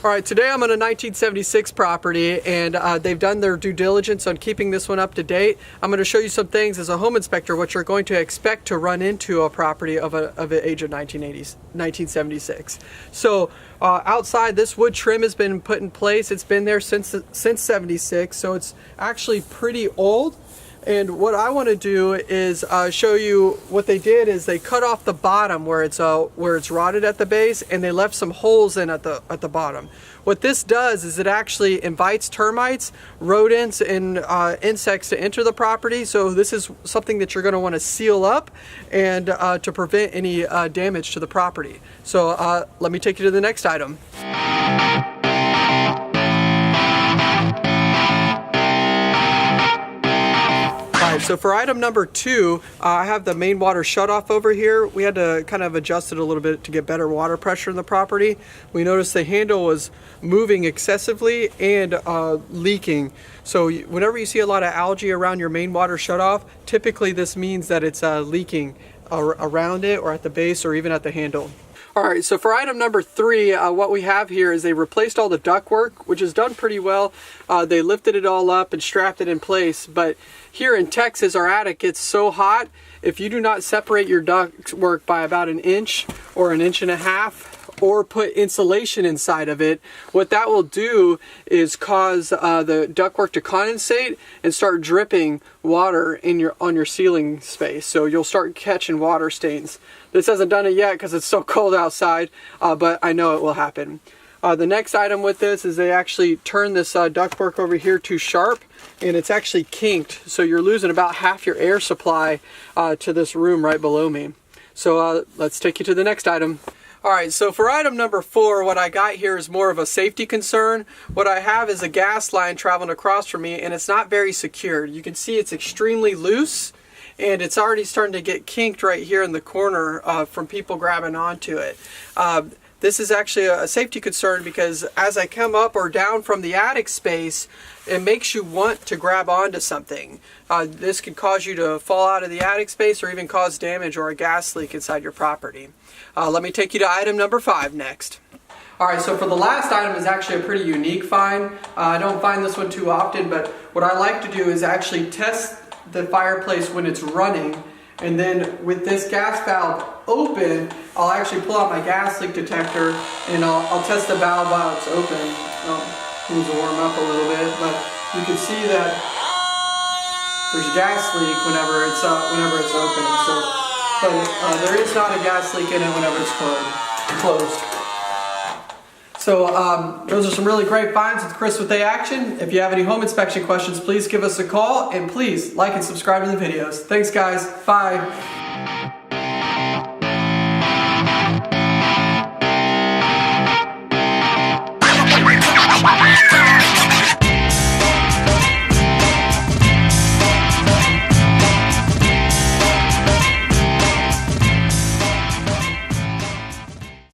All right, today I'm on a 1976 property, and they've done their due diligence on keeping this one up to date. I'm going to show you some things as a home inspector what you're going to expect to run into a property of an age of 1976. So outside, this wood trim has been put in place. It's been there since 76, so it's actually pretty old. And what I want to do is show you what they did is they cut off the bottom where it's rotted at the base, and they left some holes in at the bottom. What this does is it actually invites termites, rodents, and insects to enter the property. So this is something that you're going to want to seal up and to prevent any damage to the property. So let me take you to the next item. So for item number 2, I have the main water shutoff over here. We had to kind of adjust it a little bit to get better water pressure in the property. We noticed the handle was moving excessively and leaking. So whenever you see a lot of algae around your main water shutoff, typically this means that it's leaking around it or at the base or even at the handle. Alright, so for item number 3, what we have here is they replaced all the ductwork, which is done pretty well. They lifted it all up and strapped it in place, but here in Texas, our attic gets so hot, if you do not separate your ductwork by about 1 inch or 1.5 inches, or put insulation inside of it, what that will do is cause the ductwork to condensate and start dripping water on your ceiling space. So you'll start catching water stains. This hasn't done it yet because it's so cold outside, but I know it will happen. The next item with this is they actually turn this ductwork over here too sharp, and it's actually kinked, so you're losing about half your air supply to this room right below me. So let's take you to the next item. Alright, so for item number 4, what I got here is more of a safety concern. What I have is a gas line traveling across from me, and it's not very secure. You can see it's extremely loose, and it's already starting to get kinked right here in the corner from people grabbing onto it. This is actually a safety concern because as I come up or down from the attic space, it makes you want to grab onto something. This could cause you to fall out of the attic space or even cause damage or a gas leak inside your property. Let me take you to item number 5 next. Alright, so for the last item is actually a pretty unique find. I don't find this one too often, but what I like to do is actually test the fireplace when it's running, and then with this gas valve open, I'll actually pull out my gas leak detector and I'll test the valve while it's open. Needs to warm up a little bit, but you can see that there's a gas leak whenever it's open. But there is not a gas leak in it whenever it's closed. So those are some really great finds with Chris with A Action. If you have any home inspection questions, please give us a call, and please like and subscribe to the videos. Thanks guys, bye.